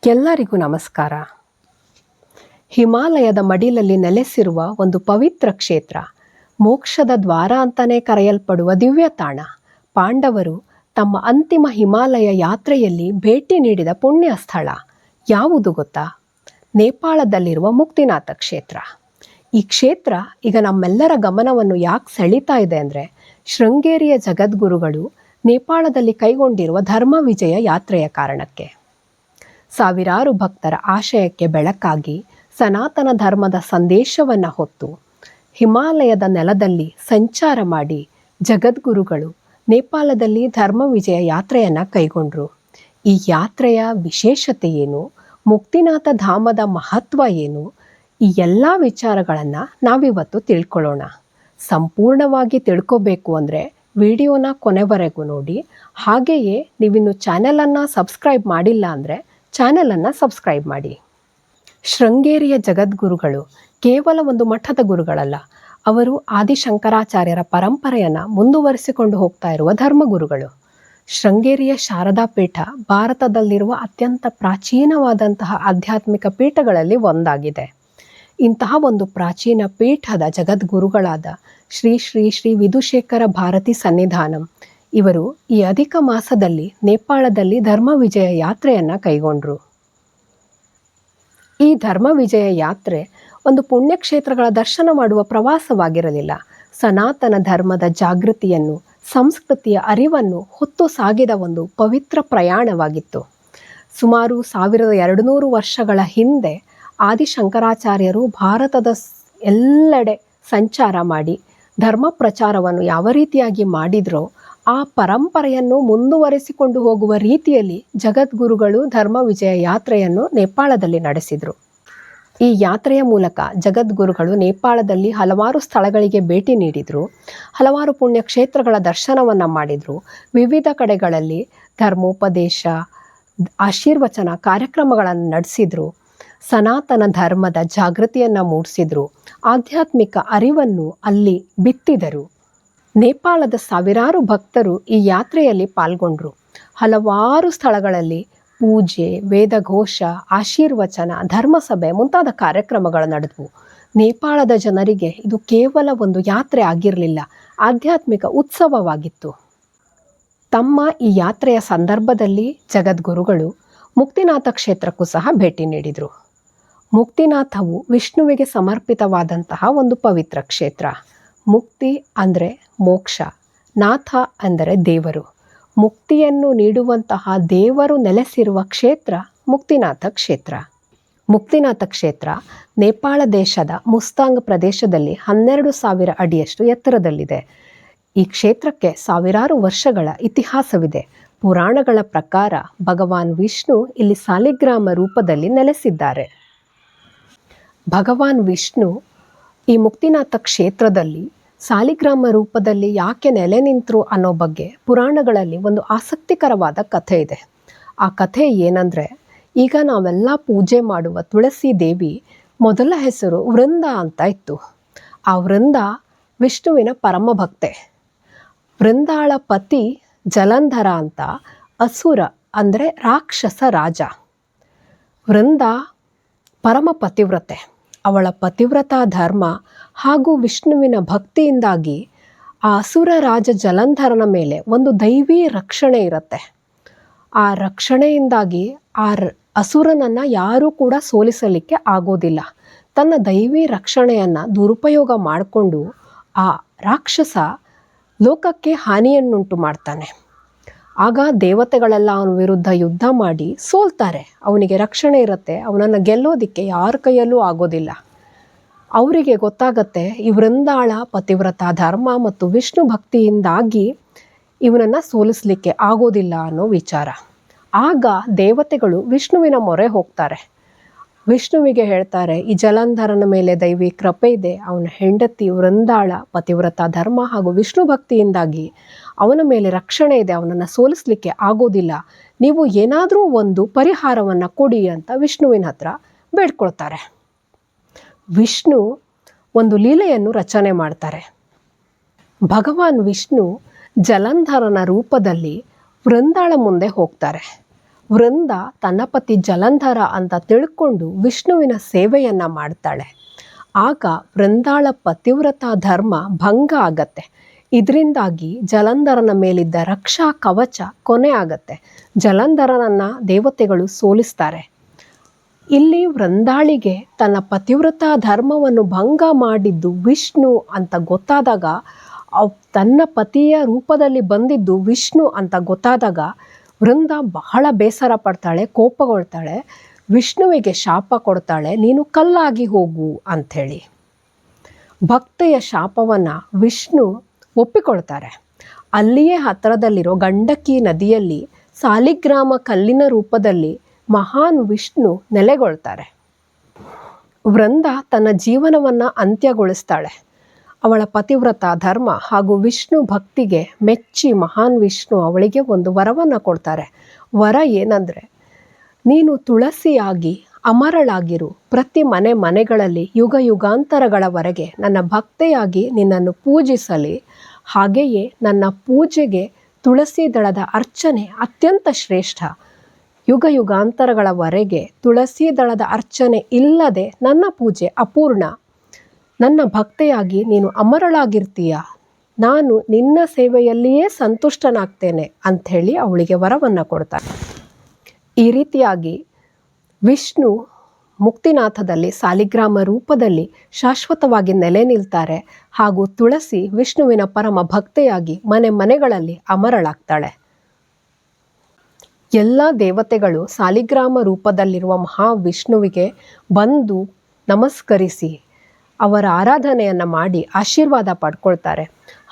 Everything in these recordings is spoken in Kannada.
ಎಲ್ಲರಿಗೂ ನಮಸ್ಕಾರ. ಹಿಮಾಲಯದ ಮಡಿಲಲ್ಲಿ ನೆಲೆಸಿರುವ ಒಂದು ಪವಿತ್ರ ಕ್ಷೇತ್ರ, ಮೋಕ್ಷದ ದ್ವಾರ ಅಂತಲೇ ಕರೆಯಲ್ಪಡುವ ದಿವ್ಯ ತಾಣ. ಪಾಂಡವರು ತಮ್ಮ ಅಂತಿಮ ಹಿಮಾಲಯ ಯಾತ್ರೆಯಲ್ಲಿ ಭೇಟಿ ನೀಡಿದ ಪುಣ್ಯ ಸ್ಥಳ ಯಾವುದು ಗೊತ್ತಾ? ನೇಪಾಳದಲ್ಲಿರುವ ಮುಕ್ತಿನಾಥ ಕ್ಷೇತ್ರ. ಈ ಕ್ಷೇತ್ರ ಈಗ ನಮ್ಮೆಲ್ಲರ ಗಮನವನ್ನು ಯಾಕೆ ಸೆಳೀತಾ ಇದೆ ಅಂದರೆ, ಶೃಂಗೇರಿಯ ಜಗದ್ಗುರುಗಳು ನೇಪಾಳದಲ್ಲಿ ಕೈಗೊಂಡಿರುವ ಧರ್ಮ ವಿಜಯ ಯಾತ್ರೆಯ ಕಾರಣಕ್ಕೆ. ಸಾವಿರಾರು ಭಕ್ತರ ಆಶಯಕ್ಕೆ ಬೆಳಕಾಗಿ ಸನಾತನ ಧರ್ಮದ ಸಂದೇಶವನ್ನು ಹೊತ್ತು ಹಿಮಾಲಯದ ನೆಲದಲ್ಲಿ ಸಂಚಾರ ಮಾಡಿ ಜಗದ್ಗುರುಗಳು ನೇಪಾಳದಲ್ಲಿ ಧರ್ಮ ವಿಜಯ ಯಾತ್ರೆಯನ್ನು ಕೈಗೊಂಡರು. ಈ ಯಾತ್ರೆಯ ವಿಶೇಷತೆ ಏನು, ಮುಕ್ತಿನಾಥ ಧಾಮದ ಮಹತ್ವ ಏನು, ಈ ಎಲ್ಲ ವಿಚಾರಗಳನ್ನು ನಾವಿವತ್ತು ತಿಳ್ಕೊಳ್ಳೋಣ. ಸಂಪೂರ್ಣವಾಗಿ ತಿಳ್ಕೋಬೇಕು ಅಂದರೆ ವಿಡಿಯೋನ ಕೊನೆವರೆಗೂ ನೋಡಿ. ಹಾಗೆಯೇ ನೀವಿನ್ನು ಚಾನೆಲನ್ನು ಸಬ್ಸ್ಕ್ರೈಬ್ ಮಾಡಿಲ್ಲ ಅಂದರೆ ಚಾನೆಲನ್ನು ಸಬ್ಸ್ಕ್ರೈಬ್ ಮಾಡಿ. ಶೃಂಗೇರಿಯ ಜಗದ್ಗುರುಗಳು ಕೇವಲ ಒಂದು ಮಠದ ಗುರುಗಳಲ್ಲ, ಅವರು ಆದಿಶಂಕರಾಚಾರ್ಯರ ಪರಂಪರೆಯನ್ನು ಮುಂದುವರಿಸಿಕೊಂಡು ಹೋಗ್ತಾ ಇರುವ ಧರ್ಮಗುರುಗಳು. ಶೃಂಗೇರಿಯ ಶಾರದಾ ಪೀಠ ಭಾರತದಲ್ಲಿರುವ ಅತ್ಯಂತ ಪ್ರಾಚೀನವಾದಂತಹ ಆಧ್ಯಾತ್ಮಿಕ ಪೀಠಗಳಲ್ಲಿ ಒಂದಾಗಿದೆ. ಇಂತಹ ಒಂದು ಪ್ರಾಚೀನ ಪೀಠದ ಜಗದ್ಗುರುಗಳಾದ ಶ್ರೀ ಶ್ರೀ ಶ್ರೀ ವಿಧುಶೇಖರ ಭಾರತಿ ಸನ್ನಿಧಾನಂ ಇವರು ಈ ಅಧಿಕ ಮಾಸದಲ್ಲಿ ನೇಪಾಳದಲ್ಲಿ ಧರ್ಮ ವಿಜಯ ಯಾತ್ರೆಯನ್ನು ಕೈಗೊಂಡರು. ಈ ಧರ್ಮ ವಿಜಯ ಯಾತ್ರೆ ಒಂದು ಪುಣ್ಯಕ್ಷೇತ್ರಗಳ ದರ್ಶನ ಮಾಡುವ ಪ್ರವಾಸವಾಗಿರಲಿಲ್ಲ. ಸನಾತನ ಧರ್ಮದ ಜಾಗೃತಿಯನ್ನು, ಸಂಸ್ಕೃತಿಯ ಅರಿವನ್ನು ಹೊತ್ತು ಸಾಗಿದ ಒಂದು ಪವಿತ್ರ ಪ್ರಯಾಣವಾಗಿತ್ತು. ಸುಮಾರು 1200 ವರ್ಷಗಳ ಹಿಂದೆ ಆದಿಶಂಕರಾಚಾರ್ಯರು ಭಾರತದ ಎಲ್ಲೆಡೆ ಸಂಚಾರ ಮಾಡಿ ಧರ್ಮ ಪ್ರಚಾರವನ್ನು ಯಾವ ರೀತಿಯಾಗಿ ಮಾಡಿದ್ರೋ ಆ ಪರಂಪರೆಯನ್ನು ಮುಂದುವರಿಸಿಕೊಂಡು ಹೋಗುವ ರೀತಿಯಲ್ಲಿ ಜಗದ್ಗುರುಗಳು ಧರ್ಮ ವಿಜಯ ಯಾತ್ರೆಯನ್ನು ನೇಪಾಳದಲ್ಲಿ ನಡೆಸಿದರು. ಈ ಯಾತ್ರೆಯ ಮೂಲಕ ಜಗದ್ಗುರುಗಳು ನೇಪಾಳದಲ್ಲಿ ಹಲವಾರು ಸ್ಥಳಗಳಿಗೆ ಭೇಟಿ ನೀಡಿದರು, ಹಲವಾರು ಪುಣ್ಯಕ್ಷೇತ್ರಗಳ ದರ್ಶನವನ್ನು ಮಾಡಿದರು, ವಿವಿಧ ಕಡೆಗಳಲ್ಲಿ ಧರ್ಮೋಪದೇಶ, ಆಶೀರ್ವಚನ ಕಾರ್ಯಕ್ರಮಗಳನ್ನು ನಡೆಸಿದರು, ಸನಾತನ ಧರ್ಮದ ಜಾಗೃತಿಯನ್ನು ಮೂಡಿಸಿದರು, ಆಧ್ಯಾತ್ಮಿಕ ಅರಿವನ್ನು ಅಲ್ಲಿ ಬಿತ್ತಿದರು. ನೇಪಾಳದ ಸಾವಿರಾರು ಭಕ್ತರು ಈ ಯಾತ್ರೆಯಲ್ಲಿ ಪಾಲ್ಗೊಂಡರು. ಹಲವಾರು ಸ್ಥಳಗಳಲ್ಲಿ ಪೂಜೆ, ವೇದಘೋಷ, ಆಶೀರ್ವಚನ, ಧರ್ಮಸಭೆ ಮುಂತಾದ ಕಾರ್ಯಕ್ರಮಗಳು ನಡೆದವು. ನೇಪಾಳದ ಜನರಿಗೆ ಇದು ಕೇವಲ ಒಂದು ಯಾತ್ರೆ ಆಗಿರಲಿಲ್ಲ, ಆಧ್ಯಾತ್ಮಿಕ ಉತ್ಸವವಾಗಿತ್ತು. ತಮ್ಮ ಈ ಯಾತ್ರೆಯ ಸಂದರ್ಭದಲ್ಲಿ ಜಗದ್ಗುರುಗಳು ಮುಕ್ತಿನಾಥ ಕ್ಷೇತ್ರಕ್ಕೂ ಸಹ ಭೇಟಿ ನೀಡಿದರು. ಮುಕ್ತಿನಾಥವು ವಿಷ್ಣುವಿಗೆ ಸಮರ್ಪಿತವಾದಂತಹ ಒಂದು ಪವಿತ್ರ ಕ್ಷೇತ್ರ. ಮುಕ್ತಿ ಅಂದರೆ ಮೋಕ್ಷ, ನಾಥ ಅಂದರೆ ದೇವರು. ಮುಕ್ತಿಯನ್ನು ನೀಡುವಂತಹ ದೇವರು ನೆಲೆಸಿರುವ ಕ್ಷೇತ್ರ ಮುಕ್ತಿನಾಥ ಕ್ಷೇತ್ರ. ಮುಕ್ತಿನಾಥ ಕ್ಷೇತ್ರ ನೇಪಾಳ ದೇಶದ ಮುಸ್ತಾಂಗ್ ಪ್ರದೇಶದಲ್ಲಿ 12,000 ಅಡಿಯಷ್ಟು ಎತ್ತರದಲ್ಲಿದೆ. ಈ ಕ್ಷೇತ್ರಕ್ಕೆ ಸಾವಿರಾರು ವರ್ಷಗಳ ಇತಿಹಾಸವಿದೆ. ಪುರಾಣಗಳ ಪ್ರಕಾರ ಭಗವಾನ್ ವಿಷ್ಣು ಇಲ್ಲಿ ಸಾಲಿಗ್ರಾಮ ರೂಪದಲ್ಲಿ ನೆಲೆಸಿದ್ದಾರೆ. ಭಗವಾನ್ ವಿಷ್ಣು ಈ ಮುಕ್ತಿನಾಥ ಕ್ಷೇತ್ರದಲ್ಲಿ ಸಾಲಿಗ್ರಾಮ ರೂಪದಲ್ಲಿ ಯಾಕೆ ನೆಲೆ ನಿಂತರು ಅನ್ನೋ ಬಗ್ಗೆ ಪುರಾಣಗಳಲ್ಲಿ ಒಂದು ಆಸಕ್ತಿಕರವಾದ ಕಥೆ ಇದೆ. ಆ ಕಥೆ ಏನಂದರೆ, ಈಗ ನಾವೆಲ್ಲ ಪೂಜೆ ಮಾಡುವ ತುಳಸಿ ದೇವಿ ಮೊದಲ ಹೆಸರು ವೃಂದ ಅಂತ ಇತ್ತು. ಆ ವೃಂದ ವಿಷ್ಣುವಿನ ಪರಮ ಭಕ್ತೆ. ವೃಂದಾಳ ಪತಿ ಜಲಂಧರ ಅಂತ ಅಸುರ ಅಂದರೆ ರಾಕ್ಷಸ ರಾಜ. ವೃಂದ ಪರಮ ಪತಿವ್ರತೆ. ಅವಳ ಪತಿವ್ರತಾ ಧರ್ಮ ಹಾಗೂ ವಿಷ್ಣುವಿನ ಭಕ್ತಿಯಿಂದಾಗಿ ಆ ಅಸುರ ರಾಜ ಜಲಂಧರನ ಮೇಲೆ ಒಂದು ದೈವಿ ರಕ್ಷಣೆ ಇರುತ್ತೆ. ಆ ರಕ್ಷಣೆಯಿಂದಾಗಿ ಆ ಅಸುರನನ್ನು ಯಾರೂ ಕೂಡ ಸೋಲಿಸಲಿಕ್ಕೆ ಆಗೋದಿಲ್ಲ. ತನ್ನ ದೈವಿ ರಕ್ಷಣೆಯನ್ನು ದುರುಪಯೋಗ ಮಾಡಿಕೊಂಡು ಆ ರಾಕ್ಷಸ ಲೋಕಕ್ಕೆ ಹಾನಿಯನ್ನುಂಟು ಮಾಡ್ತಾನೆ. ಆಗ ದೇವತೆಗಳೆಲ್ಲ ಅವನ ವಿರುದ್ಧ ಯುದ್ಧ ಮಾಡಿ ಸೋಲ್ತಾರೆ. ಅವನಿಗೆ ರಕ್ಷಣೆ ಇರುತ್ತೆ, ಅವನನ್ನು ಗೆಲ್ಲೋದಿಕ್ಕೆ ಯಾರ ಕೈಯಲ್ಲೂ ಆಗೋದಿಲ್ಲ. ಅವರಿಗೆ ಗೊತ್ತಾಗತ್ತೆ ಈ ವೃಂದಾಳ ಪತಿವ್ರತ ಧರ್ಮ ಮತ್ತು ವಿಷ್ಣು ಭಕ್ತಿಯಿಂದಾಗಿ ಇವನನ್ನು ಸೋಲಿಸಲಿಕ್ಕೆ ಆಗೋದಿಲ್ಲ ಅನ್ನೋ ವಿಚಾರ. ಆಗ ದೇವತೆಗಳು ವಿಷ್ಣುವಿನ ಮೊರೆ ಹೋಗ್ತಾರೆ. ವಿಷ್ಣುವಿಗೆ ಹೇಳ್ತಾರೆ, ಈ ಜಲಂಧರನ ಮೇಲೆ ದೈವಿ ಕೃಪೆ ಇದೆ, ಅವನ ಹೆಂಡತಿ ವೃಂದಾಳ ಪತಿವ್ರತ ಧರ್ಮ ಹಾಗೂ ವಿಷ್ಣು ಭಕ್ತಿಯಿಂದಾಗಿ ಅವನ ಮೇಲೆ ರಕ್ಷಣೆ ಇದೆ, ಅವನನ್ನು ಸೋಲಿಸಲಿಕ್ಕೆ ಆಗೋದಿಲ್ಲ, ನೀವು ಏನಾದರೂ ಒಂದು ಪರಿಹಾರವನ್ನು ಕೊಡಿ ಅಂತ ವಿಷ್ಣುವಿನ ಹತ್ರ ಬೇಡ್ಕೊಳ್ತಾರೆ. ವಿಷ್ಣು ಒಂದು ಲೀಲೆಯನ್ನು ರಚನೆ ಮಾಡ್ತಾರೆ. ಭಗವಾನ್ ವಿಷ್ಣು ಜಲಂಧರನ ರೂಪದಲ್ಲಿ ವೃಂದಾಳ ಮುಂದೆ ಹೋಗ್ತಾರೆ. ವೃಂದ ತನ್ನ ಪತಿ ಜಲಂಧರ ಅಂತ ತಿಳ್ಕೊಂಡು ವಿಷ್ಣುವಿನ ಸೇವೆಯನ್ನು ಮಾಡ್ತಾಳೆ. ಆಗ ವೃಂದಾಳ ಪತಿವ್ರತ ಧರ್ಮ ಭಂಗ ಆಗತ್ತೆ. ಇದರಿಂದಾಗಿ ಜಲಂಧರನ ಮೇಲಿದ್ದ ರಕ್ಷಾ ಕವಚ ಕೊನೆ ಆಗತ್ತೆ. ಜಲಂಧರನನ್ನು ದೇವತೆಗಳು ಸೋಲಿಸ್ತಾರೆ. ಇಲ್ಲಿ ವೃಂದಾಳಿಗೆ ತನ್ನ ಪತಿವ್ರತ ಧರ್ಮವನ್ನು ಭಂಗ ಮಾಡಿದ್ದು ವಿಷ್ಣು ಅಂತ ಗೊತ್ತಾದಾಗ, ತನ್ನ ಪತಿಯ ರೂಪದಲ್ಲಿ ಬಂದಿದ್ದು ವಿಷ್ಣು ಅಂತ ಗೊತ್ತಾದಾಗ ವೃಂದ ಬಹಳ ಬೇಸರ ಪಡ್ತಾಳೆ, ಕೋಪಗೊಳ್ತಾಳೆ. ವಿಷ್ಣುವಿಗೆ ಶಾಪ ಕೊಡ್ತಾಳೆ, ನೀನು ಕಲ್ಲಾಗಿ ಹೋಗು ಅಂಥೇಳಿ. ಭಕ್ತೆಯ ಶಾಪವನ್ನು ವಿಷ್ಣು ಒಪ್ಪಿಕೊಳ್ತಾರೆ. ಅಲ್ಲಿಯೇ ಹತ್ತಿರದಲ್ಲಿರೋ ಗಂಡಕಿ ನದಿಯಲ್ಲಿ ಸಾಲಿಗ್ರಾಮ ಕಲ್ಲಿನ ರೂಪದಲ್ಲಿ ಮಹಾನ್ ವಿಷ್ಣು ನೆಲೆಗೊಳ್ತಾರೆ. ವೃಂದ ತನ್ನ ಜೀವನವನ್ನು ಅಂತ್ಯಗೊಳಿಸ್ತಾಳೆ. ಅವಳ ಪತಿವ್ರತ ಧರ್ಮ ಹಾಗೂ ವಿಷ್ಣು ಭಕ್ತಿಗೆ ಮೆಚ್ಚಿ ಮಹಾನ್ ವಿಷ್ಣು ಅವಳಿಗೆ ಒಂದು ವರವನ್ನು ಕೊಡ್ತಾರೆ. ವರ ಏನಂದರೆ, ನೀನು ತುಳಸಿಯಾಗಿ ಅಮರಳಾಗಿರು, ಪ್ರತಿ ಮನೆಗಳಲ್ಲಿ ಯುಗ ಯುಗಾಂತರಗಳವರೆಗೆ ನನ್ನ ಭಕ್ತೆಯಾಗಿ ನಿನ್ನನ್ನು ಪೂಜಿಸಲಿ. ಹಾಗೆಯೇ ನನ್ನ ಪೂಜೆಗೆ ತುಳಸಿ ದಳದ ಅರ್ಚನೆ ಅತ್ಯಂತ ಶ್ರೇಷ್ಠ. ಯುಗ ಯುಗಾಂತರಗಳವರೆಗೆ ತುಳಸಿ ದಳದ ಅರ್ಚನೆ ಇಲ್ಲದೆ ನನ್ನ ಪೂಜೆ ಅಪೂರ್ಣ. ನನ್ನ ಭಕ್ತೆಯಾಗಿ ನೀನು ಅಮರಳಾಗಿರ್ತೀಯ, ನಾನು ನಿನ್ನ ಸೇವೆಯಲ್ಲಿಯೇ ಸಂತುಷ್ಟನಾಗ್ತೇನೆ ಅಂಥೇಳಿ ಅವಳಿಗೆ ವರವನ್ನು ಕೊಡ್ತಾನೆ. ಈ ರೀತಿಯಾಗಿ ವಿಷ್ಣು ಮುಕ್ತಿನಾಥದಲ್ಲಿ ಸಾಲಿಗ್ರಾಮ ರೂಪದಲ್ಲಿ ಶಾಶ್ವತವಾಗಿ ನೆಲೆ ನಿಲ್ತಾರೆ. ಹಾಗೂ ತುಳಸಿ ವಿಷ್ಣುವಿನ ಪರಮ ಭಕ್ತೆಯಾಗಿ ಮನೆಗಳಲ್ಲಿ ಅಮರಳಾಗ್ತಾಳೆ. ಎಲ್ಲ ದೇವತೆಗಳು ಸಾಲಿಗ್ರಾಮ ರೂಪದಲ್ಲಿರುವ ಮಹಾವಿಷ್ಣುವಿಗೆ ಬಂದು ನಮಸ್ಕರಿಸಿ ಅವರ ಆರಾಧನೆಯನ್ನು ಮಾಡಿ ಆಶೀರ್ವಾದ ಪಡ್ಕೊಳ್ತಾರೆ.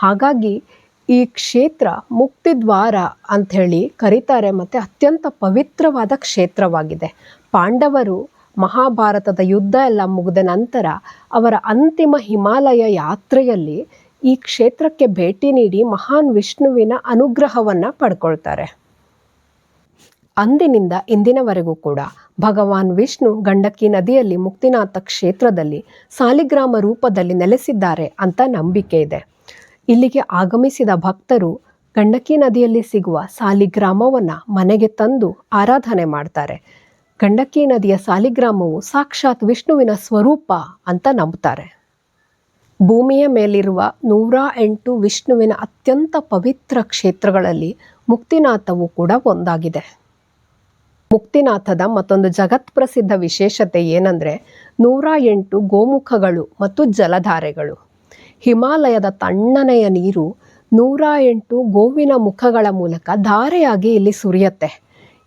ಹಾಗಾಗಿ ಈ ಕ್ಷೇತ್ರ ಮುಕ್ತಿದ್ವಾರ ಅಂಥೇಳಿ ಕರೀತಾರೆ ಮತ್ತು ಅತ್ಯಂತ ಪವಿತ್ರವಾದ ಕ್ಷೇತ್ರವಾಗಿದೆ. ಪಾಂಡವರು ಮಹಾಭಾರತದ ಯುದ್ಧ ಎಲ್ಲ ಮುಗಿದ ನಂತರ ಅವರ ಅಂತಿಮ ಹಿಮಾಲಯ ಯಾತ್ರೆಯಲ್ಲಿ ಈ ಕ್ಷೇತ್ರಕ್ಕೆ ಭೇಟಿ ನೀಡಿ ಮಹಾನ್ ವಿಷ್ಣುವಿನ ಅನುಗ್ರಹವನ್ನು ಪಡ್ಕೊಳ್ತಾರೆ. ಅಂದಿನಿಂದ ಇಂದಿನವರೆಗೂ ಕೂಡ ಭಗವಾನ್ ವಿಷ್ಣು ಗಂಡಕಿ ನದಿಯಲ್ಲಿ ಮುಕ್ತಿನಾಥ ಕ್ಷೇತ್ರದಲ್ಲಿ ಸಾಲಿಗ್ರಾಮ ರೂಪದಲ್ಲಿ ನೆಲೆಸಿದ್ದಾರೆ ಅಂತ ನಂಬಿಕೆ ಇದೆ. ಇಲ್ಲಿಗೆ ಆಗಮಿಸಿದ ಭಕ್ತರು ಗಂಡಕಿ ನದಿಯಲ್ಲಿ ಸಿಗುವ ಸಾಲಿಗ್ರಾಮವನ್ನು ಮನೆಗೆ ತಂದು ಆರಾಧನೆ ಮಾಡ್ತಾರೆ. ಗಂಡಕಿ ನದಿಯ ಸಾಲಿಗ್ರಾಮವು ಸಾಕ್ಷಾತ್ ವಿಷ್ಣುವಿನ ಸ್ವರೂಪ ಅಂತ ನಂಬ್ತಾರೆ. ಭೂಮಿಯ ಮೇಲಿರುವ 108 ವಿಷ್ಣುವಿನ ಅತ್ಯಂತ ಪವಿತ್ರ ಕ್ಷೇತ್ರಗಳಲ್ಲಿ ಮುಕ್ತಿನಾಥವು ಕೂಡ ಒಂದಾಗಿದೆ. ಮುಕ್ತಿನಾಥದ ಮತ್ತೊಂದು ಜಗತ್ಪ್ರಸಿದ್ಧ ವಿಶೇಷತೆ ಏನಂದರೆ 108 ಗೋಮುಖಗಳು ಮತ್ತು ಜಲಧಾರೆಗಳು. ಹಿಮಾಲಯದ ತಣ್ಣನೆಯ ನೀರು 108 ಗೋವಿನ ಮುಖಗಳ ಮೂಲಕ ಧಾರೆಯಾಗಿ ಇಲ್ಲಿ ಸುರಿಯುತ್ತೆ.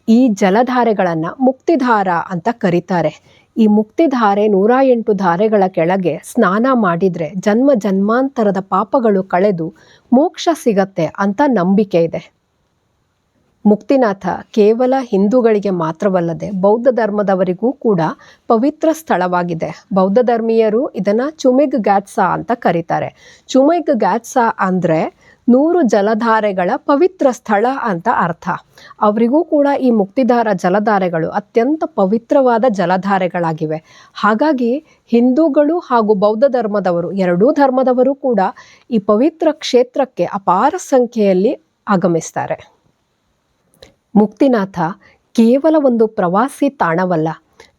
ಈ ಜಲಧಾರೆಗಳನ್ನು ಮುಕ್ತಿಧಾರ ಅಂತ ಕರೀತಾರೆ. ಈ ಮುಕ್ತಿಧಾರೆ 108 ಧಾರೆಗಳ ಕೆಳಗೆ ಸ್ನಾನ ಮಾಡಿದರೆ ಜನ್ಮ ಜನ್ಮಾಂತರದ ಪಾಪಗಳು ಕಳೆದು ಮೋಕ್ಷ ಸಿಗತ್ತೆ ಅಂತ ನಂಬಿಕೆ ಇದೆ. ಮುಕ್ತಿನಾಥ ಕೇವಲ ಹಿಂದೂಗಳಿಗೆ ಮಾತ್ರವಲ್ಲದೆ ಬೌದ್ಧ ಧರ್ಮದವರಿಗೂ ಕೂಡ ಪವಿತ್ರ ಸ್ಥಳವಾಗಿದೆ. ಬೌದ್ಧ ಧರ್ಮೀಯರು ಇದನ್ನು ಚುಮಿಗ್ ಗ್ಯಾಟ್ಸಾ ಅಂತ ಕರೀತಾರೆ. ಚುಮಿಗ್ ಗ್ಯಾಟ್ಸಾ ಅಂದರೆ 100 ಜಲಧಾರೆಗಳ ಪವಿತ್ರ ಸ್ಥಳ ಅಂತ ಅರ್ಥ. ಅವರಿಗೂ ಕೂಡ ಈ ಮುಕ್ತಿಧಾರ ಜಲಧಾರೆಗಳು ಅತ್ಯಂತ ಪವಿತ್ರವಾದ ಜಲಧಾರೆಗಳಾಗಿವೆ. ಹಾಗಾಗಿ ಹಿಂದೂಗಳು ಹಾಗೂ ಬೌದ್ಧ ಧರ್ಮದವರು ಎರಡೂ ಧರ್ಮದವರು ಕೂಡ ಈ ಪವಿತ್ರ ಕ್ಷೇತ್ರಕ್ಕೆ ಅಪಾರ ಸಂಖ್ಯೆಯಲ್ಲಿ ಆಗಮಿಸ್ತಾರೆ. ಮುಕ್ತಿನಾಥ ಕೇವಲ ಒಂದು ಪ್ರವಾಸಿ ತಾಣವಲ್ಲ,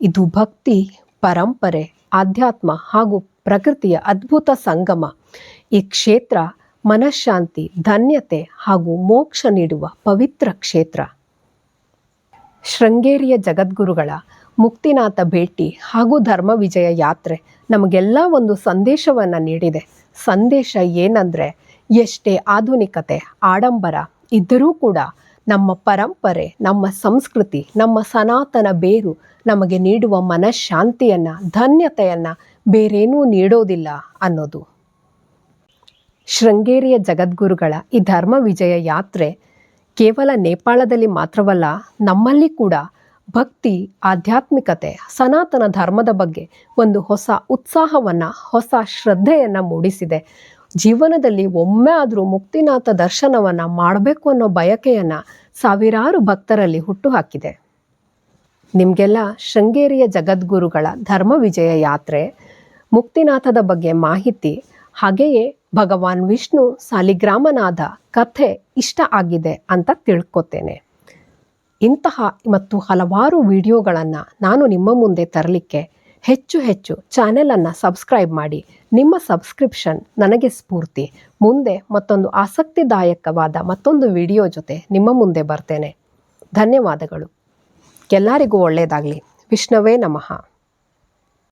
ಇದು ಭಕ್ತಿ, ಪರಂಪರೆ, ಆಧ್ಯಾತ್ಮ ಹಾಗೂ ಪ್ರಕೃತಿಯ ಅದ್ಭುತ ಸಂಗಮ. ಈ ಕ್ಷೇತ್ರ ಮನಃಶಾಂತಿ, ಧನ್ಯತೆ ಹಾಗೂ ಮೋಕ್ಷ ನೀಡುವ ಪವಿತ್ರ ಕ್ಷೇತ್ರ. ಶೃಂಗೇರಿಯ ಜಗದ್ಗುರುಗಳ ಮುಕ್ತಿನಾಥ ಭೇಟಿ ಹಾಗೂ ಧರ್ಮ ವಿಜಯ ಯಾತ್ರೆ ನಮಗೆಲ್ಲ ಒಂದು ಸಂದೇಶವನ್ನು ನೀಡಿದೆ. ಸಂದೇಶ ಏನಂದರೆ, ಎಷ್ಟೇ ಆಧುನಿಕತೆ, ಆಡಂಬರ ಇದ್ದರೂ ಕೂಡ ನಮ್ಮ ಪರಂಪರೆ, ನಮ್ಮ ಸಂಸ್ಕೃತಿ, ನಮ್ಮ ಸನಾತನ ಬೇರು ನಮಗೆ ನೀಡುವ ಮನಃಶಾಂತಿಯನ್ನು, ಧನ್ಯತೆಯನ್ನು ಬೇರೇನೂ ನೀಡೋದಿಲ್ಲ ಅನ್ನೋದು. ಶೃಂಗೇರಿಯ ಜಗದ್ಗುರುಗಳ ಈ ಧರ್ಮ ವಿಜಯ ಯಾತ್ರೆ ಕೇವಲ ನೇಪಾಳದಲ್ಲಿ ಮಾತ್ರವಲ್ಲ, ನಮ್ಮಲ್ಲಿ ಕೂಡ ಭಕ್ತಿ, ಆಧ್ಯಾತ್ಮಿಕತೆ, ಸನಾತನ ಧರ್ಮದ ಬಗ್ಗೆ ಒಂದು ಹೊಸ ಉತ್ಸಾಹವನ್ನು, ಹೊಸ ಶ್ರದ್ಧೆಯನ್ನು ಮೂಡಿಸಿದೆ. ಜೀವನದಲ್ಲಿ ಒಮ್ಮೆ ಆದರೂ ಮುಕ್ತಿನಾಥ ದರ್ಶನವನ್ನು ಮಾಡಬೇಕು ಅನ್ನೋ ಬಯಕೆಯನ್ನು ಸಾವಿರಾರು ಭಕ್ತರಲ್ಲಿ ಹುಟ್ಟುಹಾಕಿದೆ. ನಿಮಗೆಲ್ಲ ಶೃಂಗೇರಿಯ ಜಗದ್ಗುರುಗಳ ಧರ್ಮ ವಿಜಯ ಯಾತ್ರೆ, ಮುಕ್ತಿನಾಥದ ಬಗ್ಗೆ ಮಾಹಿತಿ, ಹಾಗೆಯೇ ಭಗವಾನ್ ವಿಷ್ಣು ಸಾಲಿಗ್ರಾಮನಾದ ಕಥೆ ಇಷ್ಟ ಆಗಿದೆ ಅಂತ ತಿಳ್ಕೊತೇನೆ. ಇಂತಹ ಮತ್ತು ಹಲವಾರು ವಿಡಿಯೋಗಳನ್ನು ನಾನು ನಿಮ್ಮ ಮುಂದೆ ತರಲಿಕ್ಕೆ ಹೆಚ್ಚು ಚಾನೆಲನ್ನು ಸಬ್ಸ್ಕ್ರೈಬ್ ಮಾಡಿ. ನಿಮ್ಮ ಸಬ್ಸ್ಕ್ರಿಪ್ಷನ್ ನನಗೆ ಸ್ಫೂರ್ತಿ. ಮುಂದೆ ಮತ್ತೊಂದು ಆಸಕ್ತಿದಾಯಕವಾದ ಮತ್ತೊಂದು ವಿಡಿಯೋ ಜೊತೆ ನಿಮ್ಮ ಮುಂದೆ ಬರ್ತೇನೆ. ಧನ್ಯವಾದಗಳು. ಎಲ್ಲರಿಗೂ ಒಳ್ಳೆಯದಾಗಲಿ. ವಿಷ್ಣವೇ ನಮಃ.